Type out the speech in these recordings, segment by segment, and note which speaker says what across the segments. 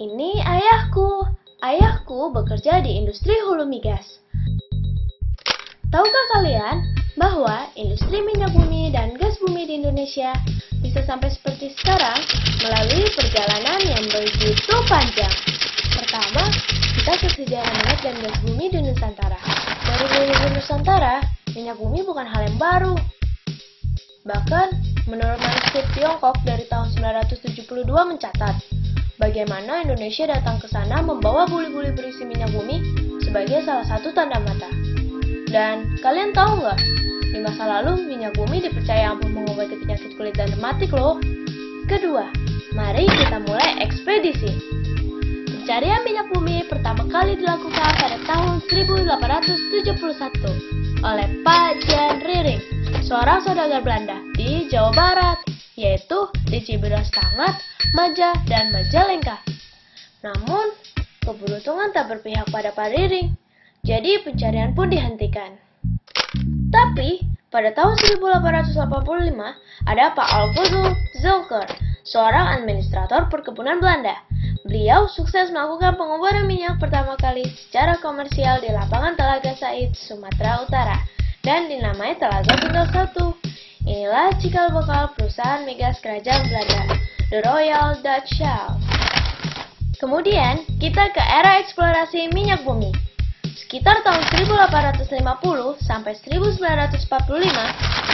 Speaker 1: Ini ayahku. Ayahku bekerja di industri hulu migas. Tahukah kalian bahwa industri minyak bumi dan gas bumi di Indonesia bisa sampai seperti sekarang melalui perjalanan yang begitu panjang? Pertama, kita ke sejarah minyak dan gas bumi di Nusantara. Dari leluhur Nusantara, minyak bumi bukan hal yang baru. Bahkan, menurut manuskrip Tiongkok dari tahun 972 mencatat, bagaimana Indonesia datang ke sana membawa buli-buli berisi minyak bumi sebagai salah satu tanda mata. Dan kalian tahu nggak, di masa lalu minyak bumi dipercaya ampuh mengobati penyakit kulit dan rematik loh. Kedua, mari kita mulai ekspedisi. Pencarian minyak bumi pertama kali dilakukan pada tahun 1871 oleh Pak Jan Riring, seorang saudagar Belanda di Jawa Barat, yaitu di Ciberaskangat, Maja, dan Majalengka. Namun, keberuntungan tak berpihak pada Pak Riring, jadi pencarian pun dihentikan. Tapi, pada tahun 1885, ada Pak Alfons Zulker, seorang administrator perkebunan Belanda. Beliau sukses melakukan pengeboran minyak pertama kali secara komersial di lapangan Telaga Said, Sumatera Utara, dan dinamai Telaga Tunggal 1. Inilah cikal bakal perusahaan migas kerajaan Belanda, The Royal Dutch Shell. Kemudian, kita ke era eksplorasi minyak bumi. Sekitar tahun 1850 sampai 1945,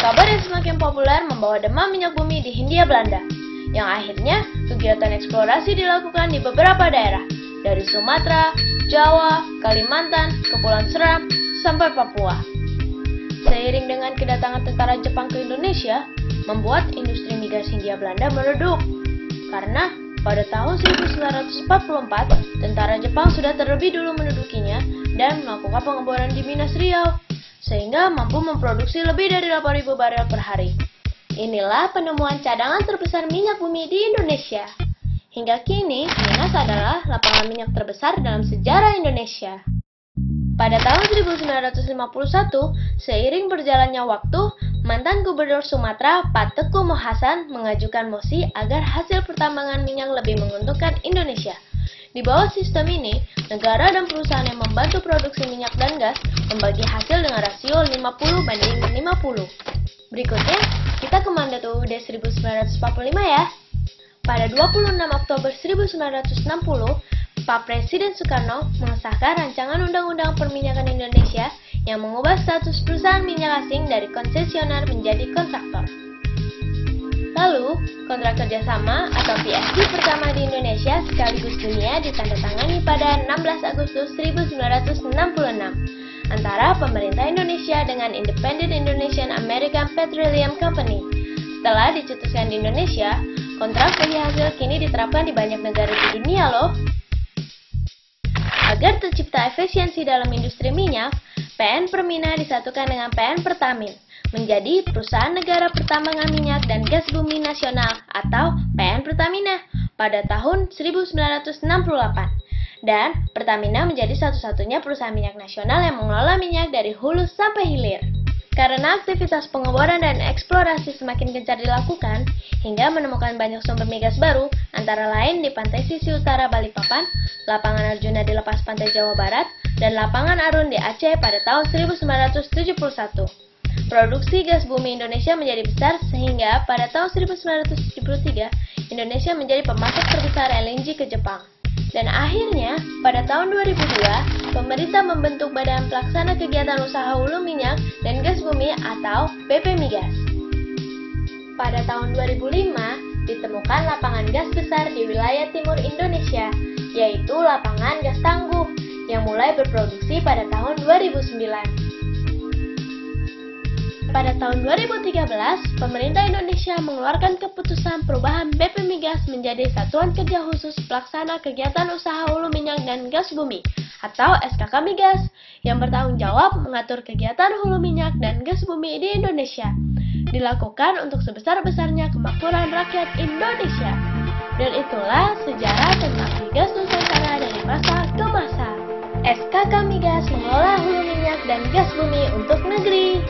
Speaker 1: kabar yang semakin populer membawa demam minyak bumi di Hindia Belanda, yang akhirnya kegiatan eksplorasi dilakukan di beberapa daerah, dari Sumatera, Jawa, Kalimantan, Kepulauan Seram, sampai Papua. Seiring dengan kedatangan tentara Jepang ke Indonesia, membuat industri migas Hindia Belanda meredup. Karena pada tahun 1944, tentara Jepang sudah terlebih dulu mendudukinya dan melakukan pengeboran di Minas Riau, sehingga mampu memproduksi lebih dari 8.000 barel per hari. Inilah penemuan cadangan terbesar minyak bumi di Indonesia. Hingga kini, Minas adalah lapangan minyak terbesar dalam sejarah Indonesia. Pada tahun 1951, seiring berjalannya waktu, mantan Gubernur Sumatera, Pak Teku Mohasan, mengajukan mosi agar hasil pertambangan minyak lebih menguntungkan Indonesia. Di bawah sistem ini, negara dan perusahaan yang membantu produksi minyak dan gas membagi hasil dengan rasio 50/50. Berikutnya, kita ke mandat UUD 1945 ya. Pada 26 Oktober 1960, Pak Presiden Soekarno mengesahkan rancangan Undang-Undang Perminyakan Indonesia yang mengubah status perusahaan minyak asing dari konsesioner menjadi kontraktor. Lalu, kontrak kerjasama atau PSC pertama di Indonesia sekaligus dunia ditandatangani pada 16 Agustus 1966 antara pemerintah Indonesia dengan Independent Indonesian American Petroleum Company. Setelah dicetuskan di Indonesia, kontrak bagi hasil kini diterapkan di banyak negara di dunia loh. Agar tercipta efisiensi dalam industri minyak, PN Permina disatukan dengan PN Pertamina menjadi Perusahaan Negara Pertambangan Minyak dan Gas Bumi Nasional atau PN Pertamina pada tahun 1968. Dan Pertamina menjadi satu-satunya perusahaan minyak nasional yang mengelola minyak dari hulu sampai hilir. Karena aktivitas pengeboran dan eksplorasi semakin gencar dilakukan, hingga menemukan banyak sumber migas baru, antara lain di pantai sisi utara Balikpapan, lapangan Arjuna di lepas pantai Jawa Barat, dan lapangan Arun di Aceh pada tahun 1971. Produksi gas bumi Indonesia menjadi besar sehingga pada tahun 1973, Indonesia menjadi pemasok terbesar LNG ke Jepang. Dan akhirnya, pada tahun 2002, pemerintah membentuk Badan Pelaksana Kegiatan Usaha Hulu Minyak dan Gas Bumi atau BP Migas. Pada tahun 2005, ditemukan lapangan gas besar di wilayah timur Indonesia, yaitu lapangan gas Tangguh, yang mulai berproduksi pada tahun 2009. Pada tahun 2013, pemerintah Indonesia mengeluarkan keputusan perubahan BP Migas menjadi Satuan Kerja Khusus Pelaksana Kegiatan Usaha Hulu Minyak dan Gas Bumi atau SKK Migas yang bertanggung jawab mengatur kegiatan hulu minyak dan gas bumi di Indonesia. Dilakukan untuk sebesar-besarnya kemakmuran rakyat Indonesia. Dan itulah sejarah tentang migas Nusantara dari masa ke masa. SKK Migas mengelola hulu minyak dan gas bumi untuk negeri.